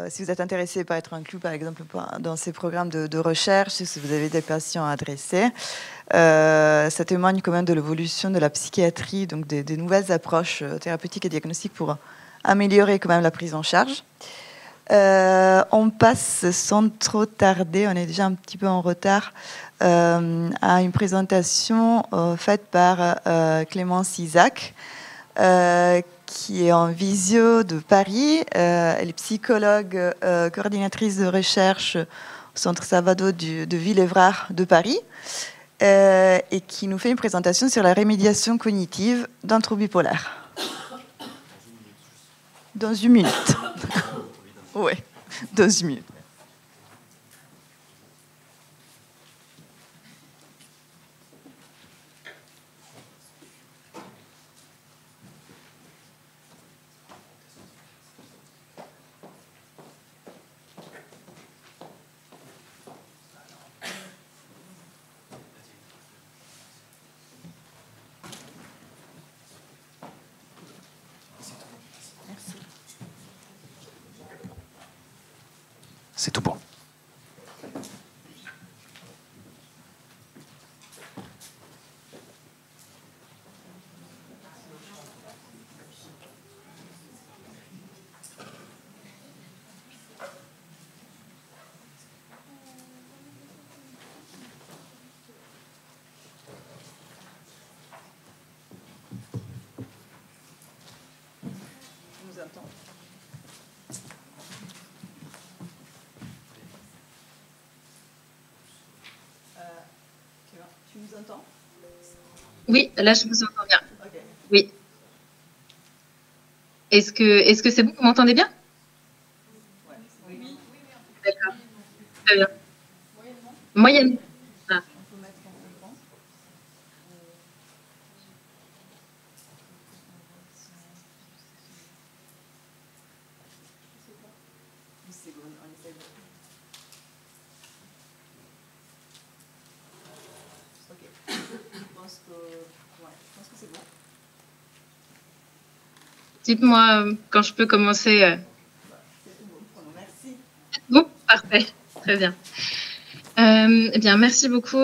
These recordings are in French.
si vous êtes intéressé par être inclus, par exemple, dans ces programmes de recherche, si vous avez des patients à adresser, ça témoigne quand même de l'évolution de la psychiatrie, donc des nouvelles approches thérapeutiques et diagnostiques pour améliorer quand même la prise en charge. On passe sans trop tarder, on est déjà un petit peu en retard, à une présentation faite par Clémence Isaac, qui est en visio de Paris. Elle est psychologue, coordinatrice de recherche au Centre Salvador de Villévrard de Paris, et qui nous fait une présentation sur la remédiation cognitive d'un trouble bipolaire. Dans 1 minute. Oui, dans 1 minute. C'est tout bon. Tu nous entends? Oui, là je vous entends bien. Okay. Oui. Est-ce que c'est bon? Vous m'entendez bien? Ouais. Oui. D'accord. Très bien. Moyennement. Ah. On peut mettre en écran. C'est bon, on essaie de... Ok. Je pense que c'est bon. Dites-moi quand je peux commencer. C'est tout bon. Merci. Bon, parfait. Très bien. Eh bien, merci beaucoup.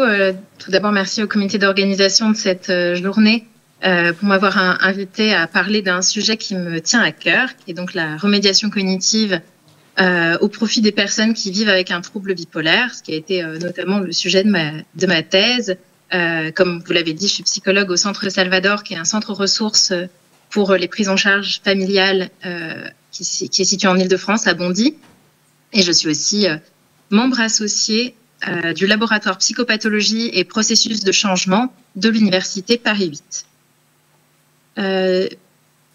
Tout d'abord, merci au comité d'organisation de cette journée pour m'avoir invité à parler d'un sujet qui me tient à cœur, qui est donc la remédiation cognitive au profit des personnes qui vivent avec un trouble bipolaire, ce qui a été notamment le sujet de ma thèse. Comme vous l'avez dit, je suis psychologue au Centre Salvador, qui est un centre ressources pour les prises en charge familiales qui est situé en Île-de-France, à Bondy. Et je suis aussi membre associé du laboratoire psychopathologie et processus de changement de l'université Paris 8.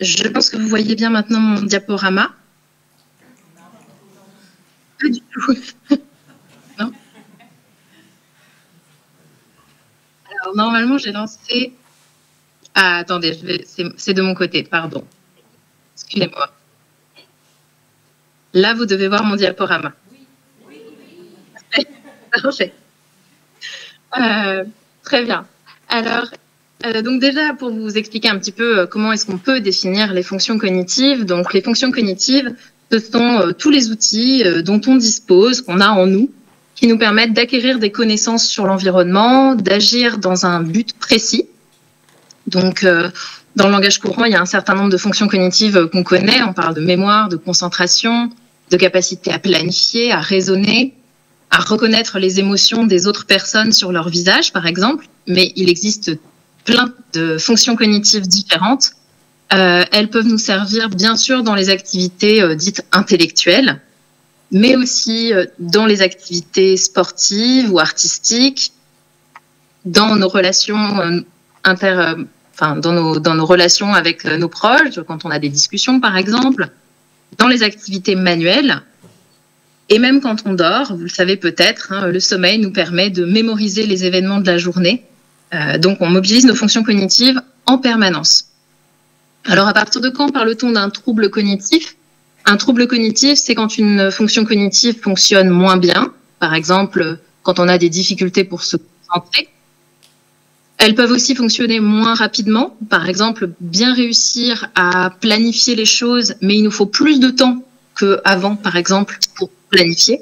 Je pense que vous voyez bien maintenant mon diaporama. Pas du tout. Non. Alors, normalement, j'ai lancé... Ah, attendez, c'est de mon côté, pardon. Excusez-moi. Là, vous devez voir mon diaporama. Oui. Parfait. Très bien. Alors, donc déjà, pour vous expliquer un petit peu comment est-ce qu'on peut définir les fonctions cognitives. Donc, les fonctions cognitives, ce sont tous les outils dont on dispose, qu'on a en nous, qui nous permettent d'acquérir des connaissances sur l'environnement, d'agir dans un but précis. Donc, dans le langage courant, il y a un certain nombre de fonctions cognitives qu'on connaît. On parle de mémoire, de concentration, de capacité à planifier, à raisonner, à reconnaître les émotions des autres personnes sur leur visage, par exemple. Mais il existe plein de fonctions cognitives différentes. Elles peuvent nous servir, bien sûr, dans les activités dites intellectuelles, mais aussi dans les activités sportives ou artistiques, dans nos relations dans nos relations avec nos proches, quand on a des discussions, par exemple, dans les activités manuelles, et même quand on dort. Vous le savez peut-être, le sommeil nous permet de mémoriser les événements de la journée. Donc, on mobilise nos fonctions cognitives en permanence. Alors, à partir de quand parle-t-on d'un trouble cognitif? Un trouble cognitif, c'est quand une fonction cognitive fonctionne moins bien. Par exemple, quand on a des difficultés pour se concentrer. Elles peuvent aussi fonctionner moins rapidement. Par exemple, bien réussir à planifier les choses, mais il nous faut plus de temps qu'avant, par exemple, pour planifier.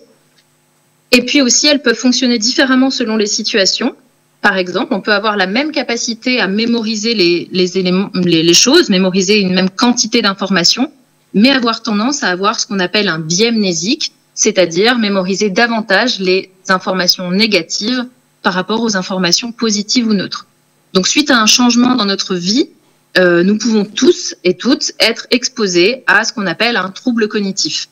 Et puis aussi, elles peuvent fonctionner différemment selon les situations. Par exemple, on peut avoir la même capacité à mémoriser les éléments, les choses, mémoriser une même quantité d'informations, mais avoir tendance à avoir ce qu'on appelle un biais mnésique, c'est-à-dire mémoriser davantage les informations négatives par rapport aux informations positives ou neutres. Donc, suite à un changement dans notre vie, nous pouvons tous et toutes être exposés à ce qu'on appelle un trouble cognitif.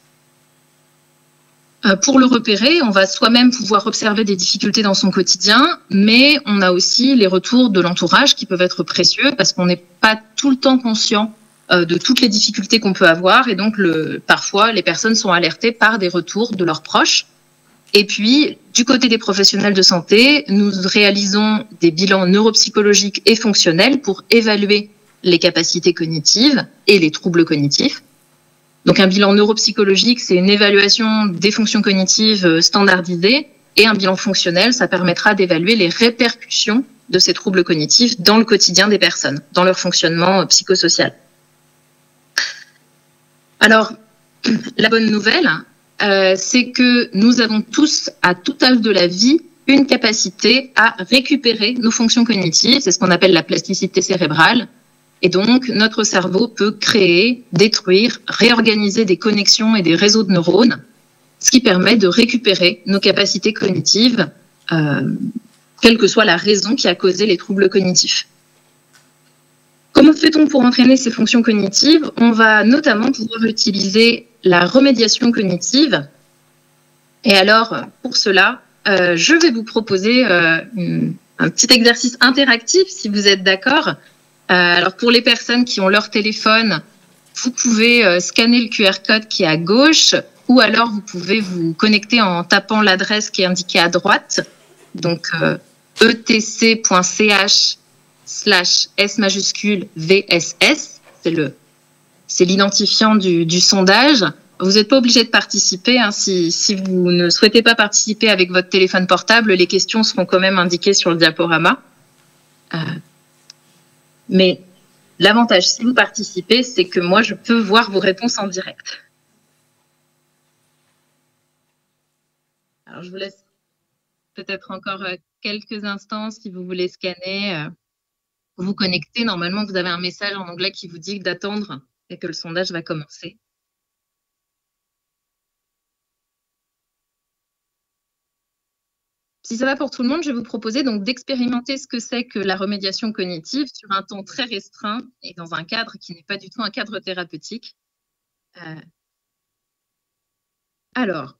Pour le repérer, on va soi-même pouvoir observer des difficultés dans son quotidien, mais on a aussi les retours de l'entourage qui peuvent être précieux parce qu'on n'est pas tout le temps conscient de toutes les difficultés qu'on peut avoir et donc parfois les personnes sont alertées par des retours de leurs proches. Et puis, du côté des professionnels de santé, nous réalisons des bilans neuropsychologiques et fonctionnels pour évaluer les capacités cognitives et les troubles cognitifs. Donc, un bilan neuropsychologique, c'est une évaluation des fonctions cognitives standardisées. Et un bilan fonctionnel, ça permettra d'évaluer les répercussions de ces troubles cognitifs dans le quotidien des personnes, dans leur fonctionnement psychosocial. Alors, la bonne nouvelle, c'est que nous avons tous, à tout âge de la vie, une capacité à récupérer nos fonctions cognitives. C'est ce qu'on appelle la plasticité cérébrale. Et donc, notre cerveau peut créer, détruire, réorganiser des connexions et des réseaux de neurones, ce qui permet de récupérer nos capacités cognitives, quelle que soit la raison qui a causé les troubles cognitifs. Comment fait-on pour entraîner ces fonctions cognitives? On va notamment pouvoir utiliser la remédiation cognitive. Et alors, pour cela, je vais vous proposer un petit exercice interactif, si vous êtes d'accord. Alors, pour les personnes qui ont leur téléphone, vous pouvez scanner le QR code qui est à gauche ou alors vous pouvez vous connecter en tapant l'adresse qui est indiquée à droite. Donc, etc.ch/S majuscule VSS, c'est l'identifiant du sondage. Vous n'êtes pas obligé de participer. Hein. Si vous ne souhaitez pas participer avec votre téléphone portable, les questions seront quand même indiquées sur le diaporama. Mais l'avantage, si vous participez, c'est que moi, je peux voir vos réponses en direct. Alors, je vous laisse peut-être encore quelques instants si vous voulez scanner, vous connecter. Normalement, vous avez un message en anglais qui vous dit d'attendre et que le sondage va commencer. Si ça va pour tout le monde, je vais vous proposer donc d'expérimenter ce que c'est que la remédiation cognitive sur un temps très restreint et dans un cadre qui n'est pas du tout un cadre thérapeutique. Alors,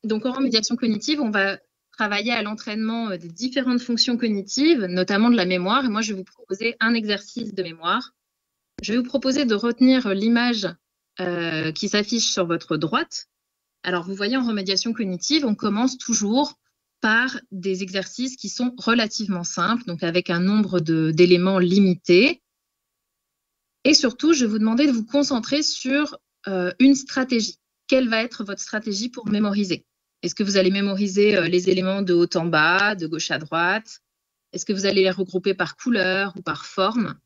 donc en remédiation cognitive, on va travailler à l'entraînement des différentes fonctions cognitives, notamment de la mémoire. Et moi, je vais vous proposer un exercice de mémoire. Je vais vous proposer de retenir l'image qui s'affiche sur votre droite. Alors, vous voyez, en remédiation cognitive, on commence toujours par des exercices qui sont relativement simples, donc avec un nombre d'éléments limité. Et surtout, je vais vous demander de vous concentrer sur une stratégie. Quelle va être votre stratégie pour mémoriser? Est-ce que vous allez mémoriser les éléments de haut en bas, de gauche à droite? Est-ce que vous allez les regrouper par couleur ou par forme?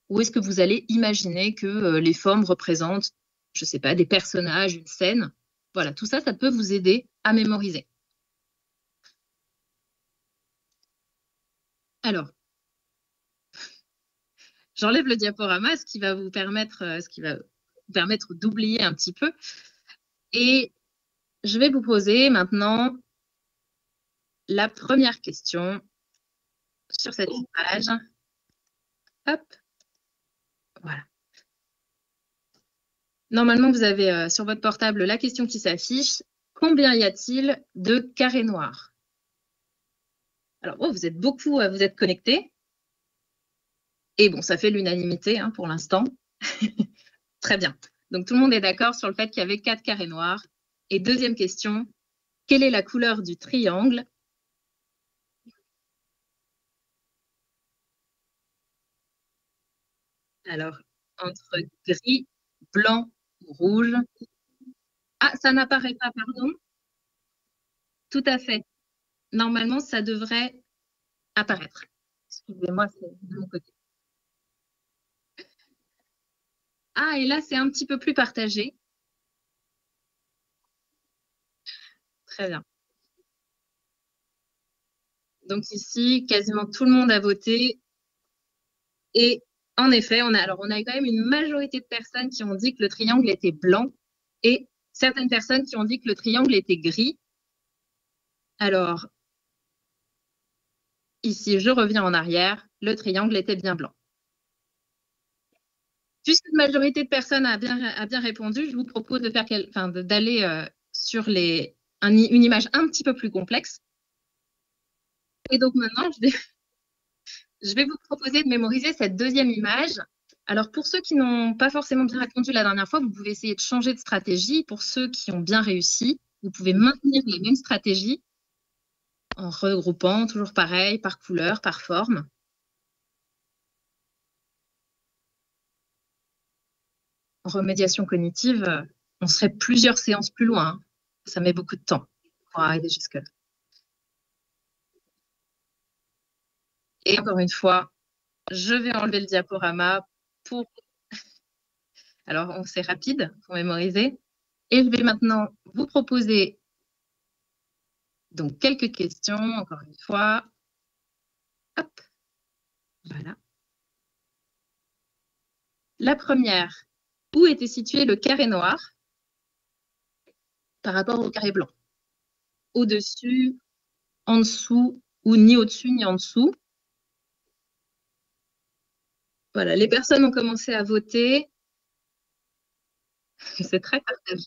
Ou est-ce que vous allez imaginer que les formes représentent, je ne sais pas, des personnages, une scène? Voilà, tout ça, ça peut vous aider à mémoriser. Alors, j'enlève le diaporama, ce qui va vous permettre, d'oublier un petit peu. Et je vais vous poser maintenant la première question sur cette image. Hop, voilà. Normalement, vous avez sur votre portable la question qui s'affiche. Combien y a-t-il de carrés noirs? Alors, vous êtes beaucoup, vous êtes connectés. Et bon, ça fait l'unanimité hein, pour l'instant. Très bien. Donc, tout le monde est d'accord sur le fait qu'il y avait 4 carrés noirs. Et deuxième question, quelle est la couleur du triangle? Alors, entre gris, blanc ou rouge. Ah, ça n'apparaît pas, pardon? Tout à fait. Normalement, ça devrait apparaître. Excusez-moi, c'est de mon côté. Ah, et là, c'est un petit peu plus partagé. Très bien. Donc ici, quasiment tout le monde a voté. Et en effet, on a quand même une majorité de personnes qui ont dit que le triangle était blanc et certaines personnes qui ont dit que le triangle était gris. Alors, ici, je reviens en arrière. Le triangle était bien blanc. Puisque une majorité de personnes a bien répondu, je vous propose d'aller sur une image un petit peu plus complexe. Et donc maintenant, je vais vous proposer de mémoriser cette deuxième image. Alors, pour ceux qui n'ont pas forcément bien répondu la dernière fois, vous pouvez essayer de changer de stratégie. Pour ceux qui ont bien réussi, vous pouvez maintenir les mêmes stratégies en regroupant toujours pareil, par couleur, par forme. En remédiation cognitive, on serait plusieurs séances plus loin. Ça met beaucoup de temps pour arriver jusque-là. Et encore une fois, je vais enlever le diaporama pour... Alors, c'est rapide pour mémoriser. Et je vais maintenant vous proposer donc quelques questions, encore une fois. Hop, voilà. La première, où était situé le carré noir par rapport au carré blanc? Au-dessus, en dessous, ou ni au-dessus ni en dessous? Voilà, les personnes ont commencé à voter. C'est très partagé.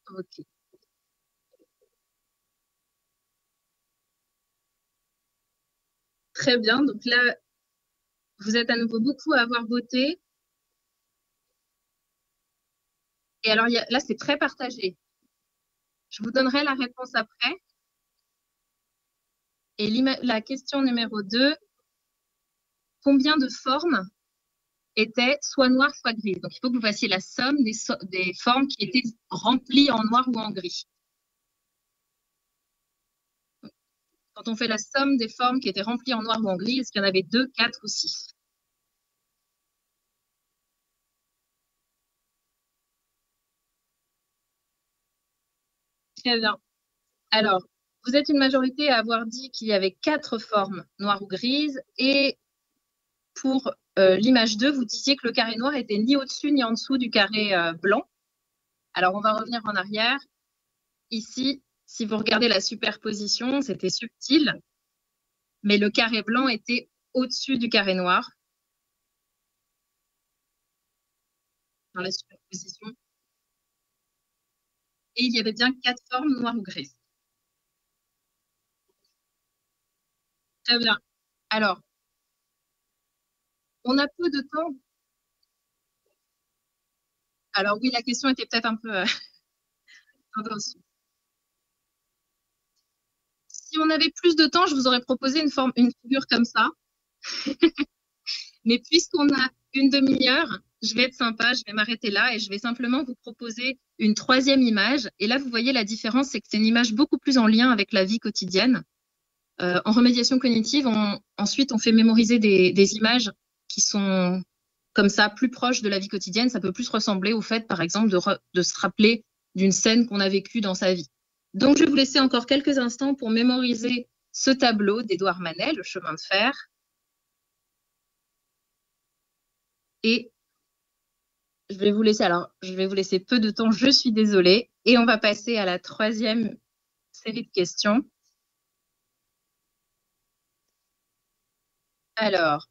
Ok. Très bien. Donc là, vous êtes à nouveau beaucoup à avoir voté. Et alors, là, c'est très partagé. Je vous donnerai la réponse après. Et la question numéro 2, combien de formes étaient soit noires, soit grises? Donc, il faut que vous fassiez la somme des formes qui étaient remplies en noir ou en gris. Quand on fait la somme des formes qui étaient remplies en noir ou en gris, est-ce qu'il y en avait 2, 4 ou 6? Très bien. Alors, vous êtes une majorité à avoir dit qu'il y avait 4 formes noires ou grises. Et pour l'image 2, vous disiez que le carré noir était ni au-dessus ni en dessous du carré blanc. Alors, on va revenir en arrière. Ici, si vous regardez la superposition, c'était subtil, mais le carré blanc était au-dessus du carré noir dans la superposition. Et il y avait bien 4 formes noires ou grises. Très bien. Alors, on a peu de temps. Alors oui, la question était peut-être un peu Si on avait plus de temps, je vous aurais proposé une figure comme ça. Mais puisqu'on a une demi-heure, je vais être sympa, je vais m'arrêter là et je vais simplement vous proposer une troisième image. Et là, vous voyez la différence, c'est que c'est une image beaucoup plus en lien avec la vie quotidienne. En remédiation cognitive, ensuite, on fait mémoriser des images qui sont comme ça, plus proches de la vie quotidienne. Ça peut plus ressembler au fait, par exemple, de se rappeler d'une scène qu'on a vécue dans sa vie. Donc, je vais vous laisser encore quelques instants pour mémoriser ce tableau d'Édouard Manet, Le chemin de fer. Et je vais vous laisser peu de temps, je suis désolée. Et on va passer à la troisième série de questions. Alors,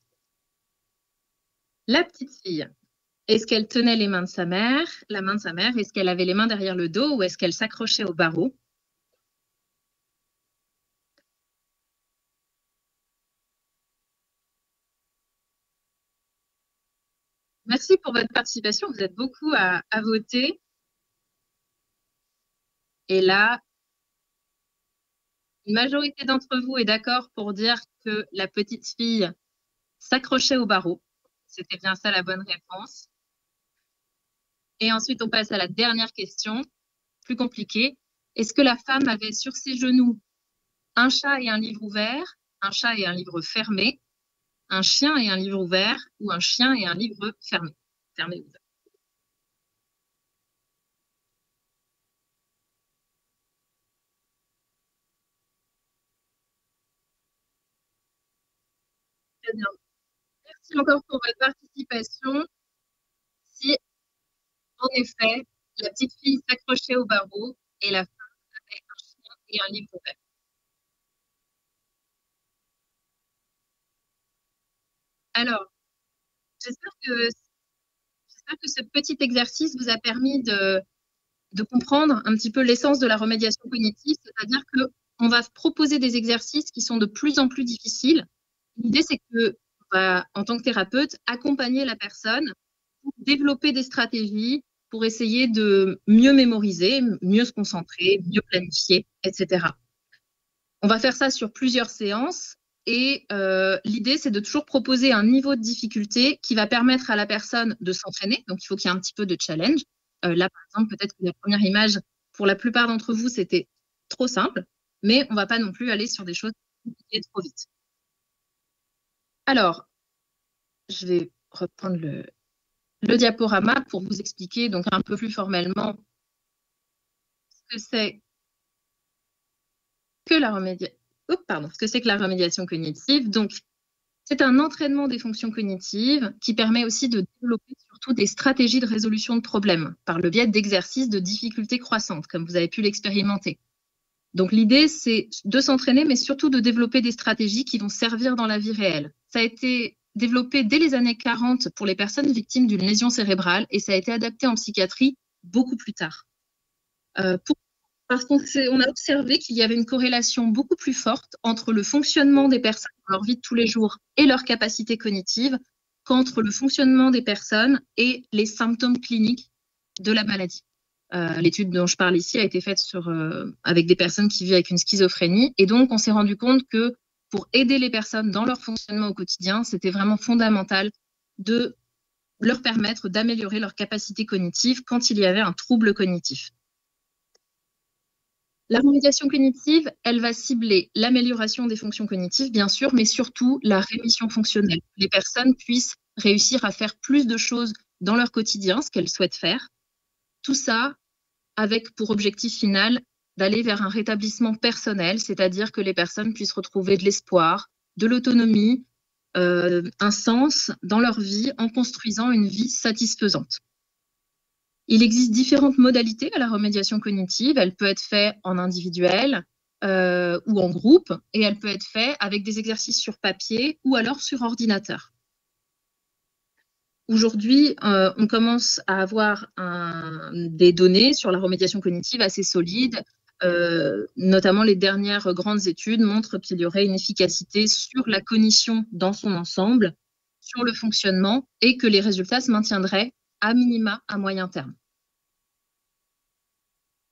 la petite fille, est-ce qu'elle tenait les mains de sa mère, la main de sa mère? Est-ce qu'elle avait les mains derrière le dos ou est-ce qu'elle s'accrochait au barreau? Merci pour votre participation. Vous êtes beaucoup à voter. Et là, une majorité d'entre vous est d'accord pour dire que la petite fille s'accrochait au barreau. C'était bien ça la bonne réponse. Et ensuite, on passe à la dernière question, plus compliquée. Est-ce que la femme avait sur ses genoux un chat et un livre ouvert, un chat et un livre fermé, un chien et un livre ouvert ou un chien et un livre fermé. Fermé ouvert. Très bien. Merci encore pour votre participation. Si, en effet, la petite fille s'accrochait au barreau et la femme avait un chien et un livre ouvert. Alors, j'espère que, j'espère que ce petit exercice vous a permis de comprendre un petit peu l'essence de la remédiation cognitive, c'est-à-dire que on va proposer des exercices qui sont de plus en plus difficiles. L'idée, c'est que on va, en tant que thérapeute, accompagner la personne pour développer des stratégies pour essayer de mieux mémoriser, mieux se concentrer, mieux planifier, etc. On va faire ça sur plusieurs séances et l'idée, c'est de toujours proposer un niveau de difficulté qui va permettre à la personne de s'entraîner. Donc, il faut qu'il y ait un petit peu de challenge. Là, par exemple, peut-être que la première image, pour la plupart d'entre vous, c'était trop simple, mais on ne va pas non plus aller sur des choses compliquées trop vite. Alors, je vais reprendre le diaporama pour vous expliquer donc un peu plus formellement ce que c'est que la remédiation cognitive. Donc, c'est un entraînement des fonctions cognitives qui permet aussi de développer surtout des stratégies de résolution de problèmes par le biais d'exercices de difficultés croissantes, comme vous avez pu l'expérimenter. Donc l'idée, c'est de s'entraîner, mais surtout de développer des stratégies qui vont servir dans la vie réelle. Ça a été développé dès les années 40 pour les personnes victimes d'une lésion cérébrale et ça a été adapté en psychiatrie beaucoup plus tard. Parce qu'on a observé qu'il y avait une corrélation beaucoup plus forte entre le fonctionnement des personnes dans leur vie de tous les jours et leurs capacités cognitives qu'entre le fonctionnement des personnes et les symptômes cliniques de la maladie. L'étude dont je parle ici a été faite avec des personnes qui vivent avec une schizophrénie et donc on s'est rendu compte que pour aider les personnes dans leur fonctionnement au quotidien, c'était vraiment fondamental de leur permettre d'améliorer leurs capacités cognitives quand il y avait un trouble cognitif. La remédiation cognitive, elle va cibler l'amélioration des fonctions cognitives, bien sûr, mais surtout la rémission fonctionnelle. Les personnes puissent réussir à faire plus de choses dans leur quotidien, ce qu'elles souhaitent faire. Tout ça avec pour objectif final d'aller vers un rétablissement personnel, c'est-à-dire que les personnes puissent retrouver de l'espoir, de l'autonomie, un sens dans leur vie en construisant une vie satisfaisante. Il existe différentes modalités à la remédiation cognitive. Elle peut être faite en individuel ou en groupe et elle peut être faite avec des exercices sur papier ou alors sur ordinateur. Aujourd'hui, on commence à avoir des données sur la remédiation cognitive assez solides. Notamment, les dernières grandes études montrent qu'il y aurait une efficacité sur la cognition dans son ensemble, sur le fonctionnement et que les résultats se maintiendraient à minima à moyen terme.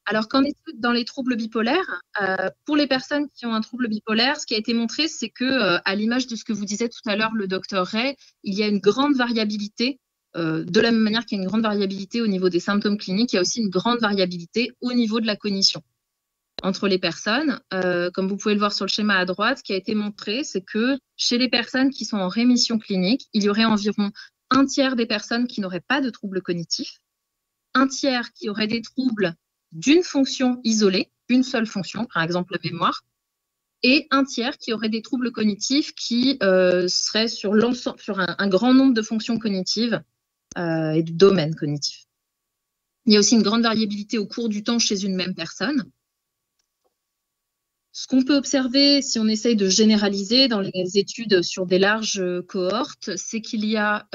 Alors, qu'en est-il dans les troubles bipolaires? Pour les personnes qui ont un trouble bipolaire, ce qui a été montré, c'est que, à l'image de ce que vous disait tout à l'heure le docteur Ray, il y a une grande variabilité. De la même manière qu'il y a une grande variabilité au niveau des symptômes cliniques, il y a aussi une grande variabilité au niveau de la cognition entre les personnes. Comme vous pouvez le voir sur le schéma à droite, ce qui a été montré, c'est que chez les personnes qui sont en rémission clinique, il y aurait environ un tiers des personnes qui n'auraient pas de troubles cognitifs, un tiers qui auraient des troubles d'une fonction isolée, une seule fonction, par exemple la mémoire, et un tiers qui aurait des troubles cognitifs qui seraient sur un grand nombre de fonctions cognitives et de domaines cognitifs. Il y a aussi une grande variabilité au cours du temps chez une même personne. Ce qu'on peut observer, si on essaye de généraliser dans les études sur des larges cohortes, c'est qu'il y a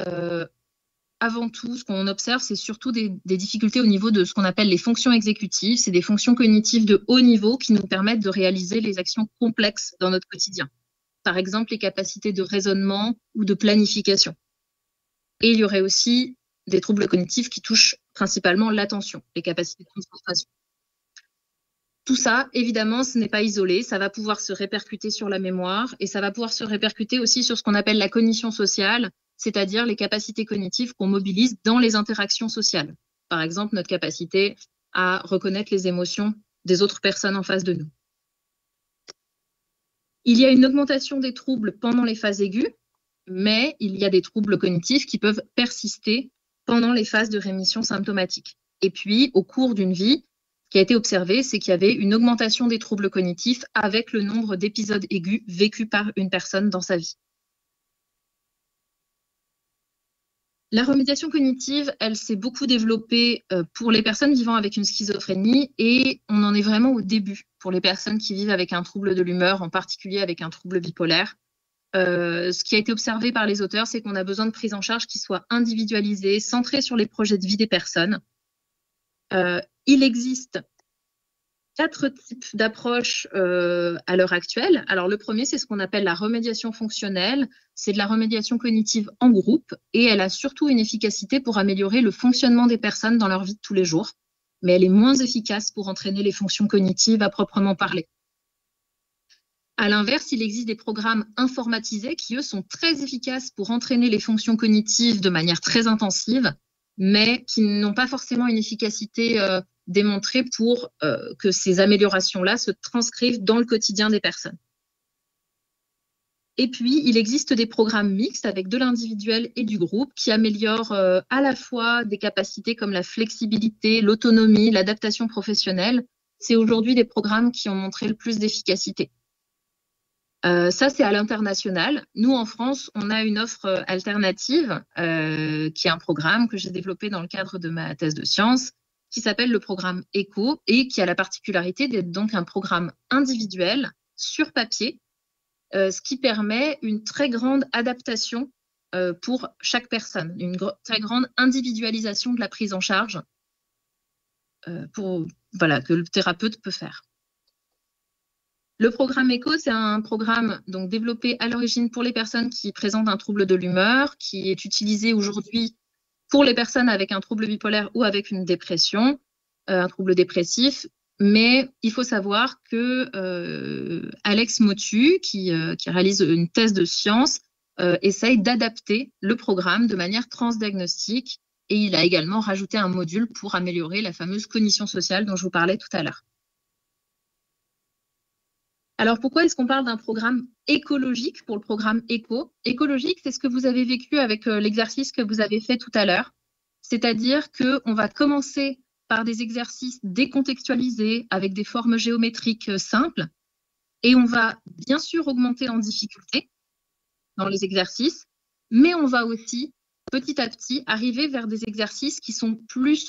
avant tout, ce qu'on observe, c'est surtout des difficultés au niveau de ce qu'on appelle les fonctions exécutives. C'est des fonctions cognitives de haut niveau qui nous permettent de réaliser les actions complexes dans notre quotidien. Par exemple, les capacités de raisonnement ou de planification. Et il y aurait aussi des troubles cognitifs qui touchent principalement l'attention, les capacités de concentration. Tout ça, évidemment, ce n'est pas isolé. Ça va pouvoir se répercuter sur la mémoire et ça va pouvoir se répercuter aussi sur ce qu'on appelle la cognition sociale, c'est-à-dire les capacités cognitives qu'on mobilise dans les interactions sociales. Par exemple, notre capacité à reconnaître les émotions des autres personnes en face de nous. Il y a une augmentation des troubles pendant les phases aiguës. mais il y a des troubles cognitifs qui peuvent persister pendant les phases de rémission symptomatique. Et puis, au cours d'une vie, ce qui a été observé, c'est qu'il y avait une augmentation des troubles cognitifs avec le nombre d'épisodes aigus vécus par une personne dans sa vie. La remédiation cognitive, elle s'est beaucoup développée pour les personnes vivant avec une schizophrénie et on en est vraiment au début pour les personnes qui vivent avec un trouble de l'humeur, en particulier avec un trouble bipolaire. Ce qui a été observé par les auteurs, c'est qu'on a besoin de prise en charge qui soit individualisée, centrée sur les projets de vie des personnes. Il existe 4 types d'approches à l'heure actuelle. Alors, le premier, c'est ce qu'on appelle la remédiation fonctionnelle. C'est de la remédiation cognitive en groupe et elle a surtout une efficacité pour améliorer le fonctionnement des personnes dans leur vie de tous les jours. Mais elle est moins efficace pour entraîner les fonctions cognitives à proprement parler. À l'inverse, il existe des programmes informatisés qui, eux, sont très efficaces pour entraîner les fonctions cognitives de manière très intensive, mais qui n'ont pas forcément une efficacité démontrée pour que ces améliorations-là se transcrivent dans le quotidien des personnes. Et puis, il existe des programmes mixtes avec de l'individuel et du groupe qui améliorent à la fois des capacités comme la flexibilité, l'autonomie, l'adaptation professionnelle. C'est aujourd'hui des programmes qui ont montré le plus d'efficacité. Ça, c'est à l'international. Nous, en France, on a une offre alternative qui est un programme que j'ai développé dans le cadre de ma thèse de sciences qui s'appelle le programme ECHO et qui a la particularité d'être donc un programme individuel sur papier, ce qui permet une très grande adaptation pour chaque personne, une très grande individualisation de la prise en charge que le thérapeute peut faire. Le programme ECHO, c'est un programme donc développé à l'origine pour les personnes qui présentent un trouble de l'humeur, qui est utilisé aujourd'hui pour les personnes avec un trouble bipolaire ou avec une dépression, un trouble dépressif. Mais il faut savoir que Alex Motu, qui réalise une thèse de sciences, essaye d'adapter le programme de manière transdiagnostique et il a également rajouté un module pour améliorer la fameuse cognition sociale dont je vous parlais tout à l'heure. Alors, pourquoi est-ce qu'on parle d'un programme écologique pour le programme ECHO? Écologique, c'est ce que vous avez vécu avec l'exercice que vous avez fait tout à l'heure. C'est-à-dire qu'on va commencer par des exercices décontextualisés avec des formes géométriques simples et on va bien sûr augmenter en difficulté dans les exercices, mais on va aussi petit à petit arriver vers des exercices qui sont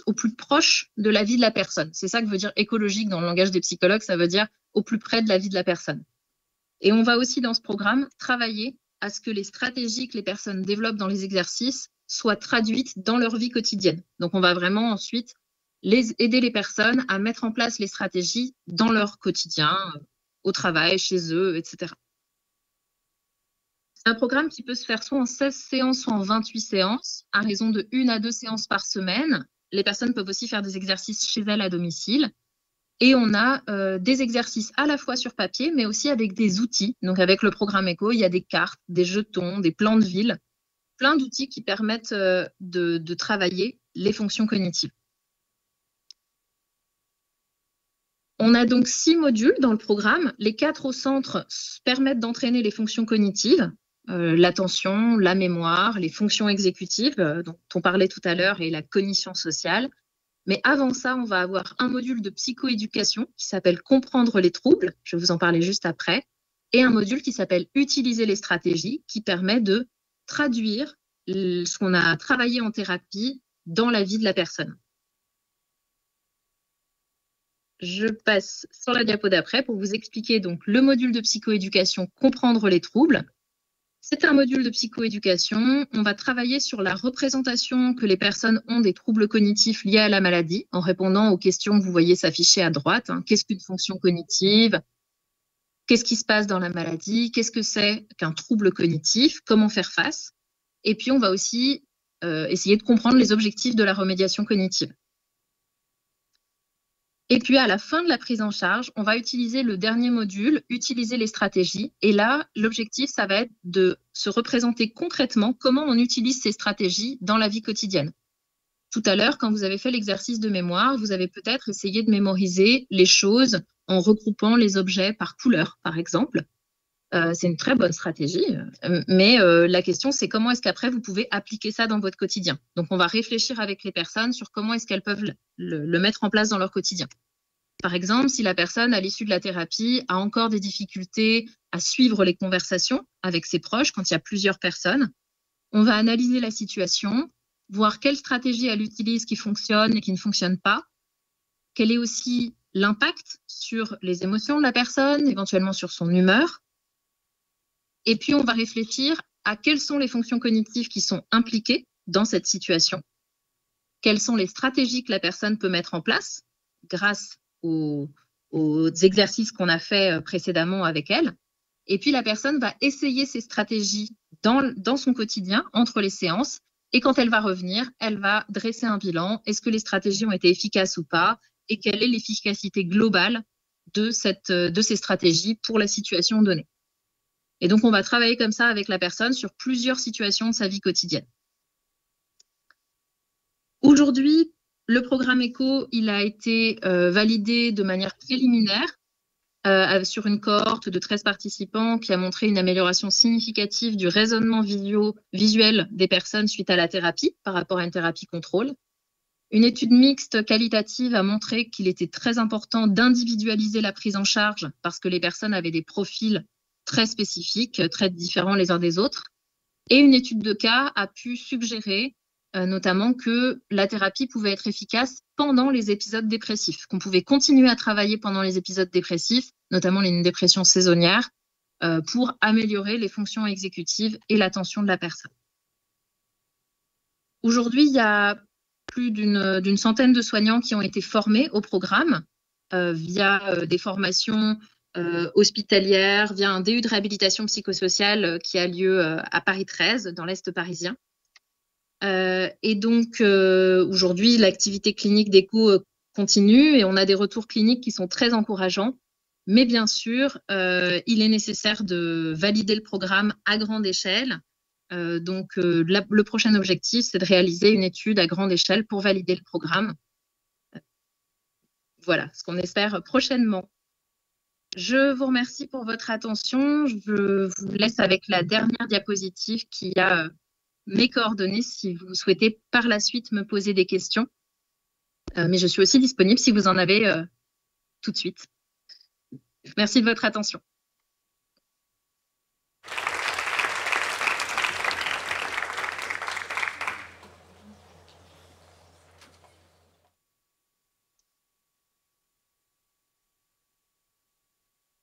au plus proche de la vie de la personne. C'est ça que veut dire écologique dans le langage des psychologues, ça veut dire au plus près de la vie de la personne. Et on va aussi dans ce programme travailler à ce que les stratégies que les personnes développent dans les exercices soient traduites dans leur vie quotidienne. Donc on va vraiment ensuite aider les personnes à mettre en place les stratégies dans leur quotidien, au travail, chez eux, etc. C'est un programme qui peut se faire soit en 16 séances, soit en 28 séances, à raison de 1 à 2 séances par semaine. Les personnes peuvent aussi faire des exercices chez elles à domicile. Et on a des exercices à la fois sur papier, mais aussi avec des outils. Donc avec le programme ECHO, il y a des cartes, des jetons, des plans de ville, plein d'outils qui permettent de travailler les fonctions cognitives. On a donc 6 modules dans le programme. Les 4 au centre permettent d'entraîner les fonctions cognitives, l'attention, la mémoire, les fonctions exécutives dont on parlait tout à l'heure et la cognition sociale. Mais avant ça, on va avoir un module de psychoéducation qui s'appelle Comprendre les troubles, je vais vous en parler juste après, et un module qui s'appelle Utiliser les stratégies, qui permet de traduire ce qu'on a travaillé en thérapie dans la vie de la personne. Je passe sur la diapo d'après pour vous expliquer donc le module de psychoéducation Comprendre les troubles. C'est un module de psychoéducation. On va travailler sur la représentation que les personnes ont des troubles cognitifs liés à la maladie en répondant aux questions que vous voyez s'afficher à droite. Qu'est-ce qu'une fonction cognitive? Qu'est-ce qui se passe dans la maladie? Qu'est-ce que c'est qu'un trouble cognitif? Comment faire face? Et puis, on va aussi essayer de comprendre les objectifs de la remédiation cognitive. Et puis, à la fin de la prise en charge, on va utiliser le dernier module, utiliser les stratégies. Et là, l'objectif, ça va être de se représenter concrètement comment on utilise ces stratégies dans la vie quotidienne. Tout à l'heure, quand vous avez fait l'exercice de mémoire, vous avez peut-être essayé de mémoriser les choses en regroupant les objets par couleur, par exemple. C'est une très bonne stratégie, mais la question, c'est comment est-ce qu'après, vous pouvez appliquer ça dans votre quotidien. Donc, on va réfléchir avec les personnes sur comment est-ce qu'elles peuvent le mettre en place dans leur quotidien. Par exemple, si la personne, à l'issue de la thérapie, a encore des difficultés à suivre les conversations avec ses proches quand il y a plusieurs personnes, on va analyser la situation, voir quelle stratégie elle utilise qui fonctionne et qui ne fonctionne pas, quel est aussi l'impact sur les émotions de la personne, éventuellement sur son humeur. Et puis, on va réfléchir à quelles sont les fonctions cognitives qui sont impliquées dans cette situation, quelles sont les stratégies que la personne peut mettre en place grâce aux exercices qu'on a fait précédemment avec elle. Et puis, la personne va essayer ces stratégies dans son quotidien, entre les séances. Et quand elle va revenir, elle va dresser un bilan. Est-ce que les stratégies ont été efficaces ou pas? Et quelle est l'efficacité globale de ces stratégies pour la situation donnée? Et donc, on va travailler comme ça avec la personne sur plusieurs situations de sa vie quotidienne. Aujourd'hui, le programme ECHO, il a été validé de manière préliminaire sur une cohorte de 13 participants qui a montré une amélioration significative du raisonnement visuel des personnes suite à la thérapie par rapport à une thérapie contrôle. Une étude mixte qualitative a montré qu'il était très important d'individualiser la prise en charge parce que les personnes avaient des profils très spécifiques, très différents les uns des autres. Et une étude de cas a pu suggérer notamment que la thérapie pouvait être efficace pendant les épisodes dépressifs, qu'on pouvait continuer à travailler pendant les épisodes dépressifs, notamment les dépressions saisonnières, pour améliorer les fonctions exécutives et l'attention de la personne. Aujourd'hui, il y a plus d'une centaine de soignants qui ont été formés au programme via des formations hospitalières, via un DU de réhabilitation psychosociale qui a lieu à Paris 13, dans l'Est parisien. Et donc, aujourd'hui, l'activité clinique d'ECHO continue et on a des retours cliniques qui sont très encourageants. Mais bien sûr, il est nécessaire de valider le programme à grande échelle. Donc, le prochain objectif, c'est de réaliser une étude à grande échelle pour valider le programme. Voilà, ce qu'on espère prochainement. Je vous remercie pour votre attention. Je vous laisse avec la dernière diapositive qui a mes coordonnées si vous souhaitez par la suite me poser des questions. Mais je suis aussi disponible si vous en avez tout de suite. Merci de votre attention.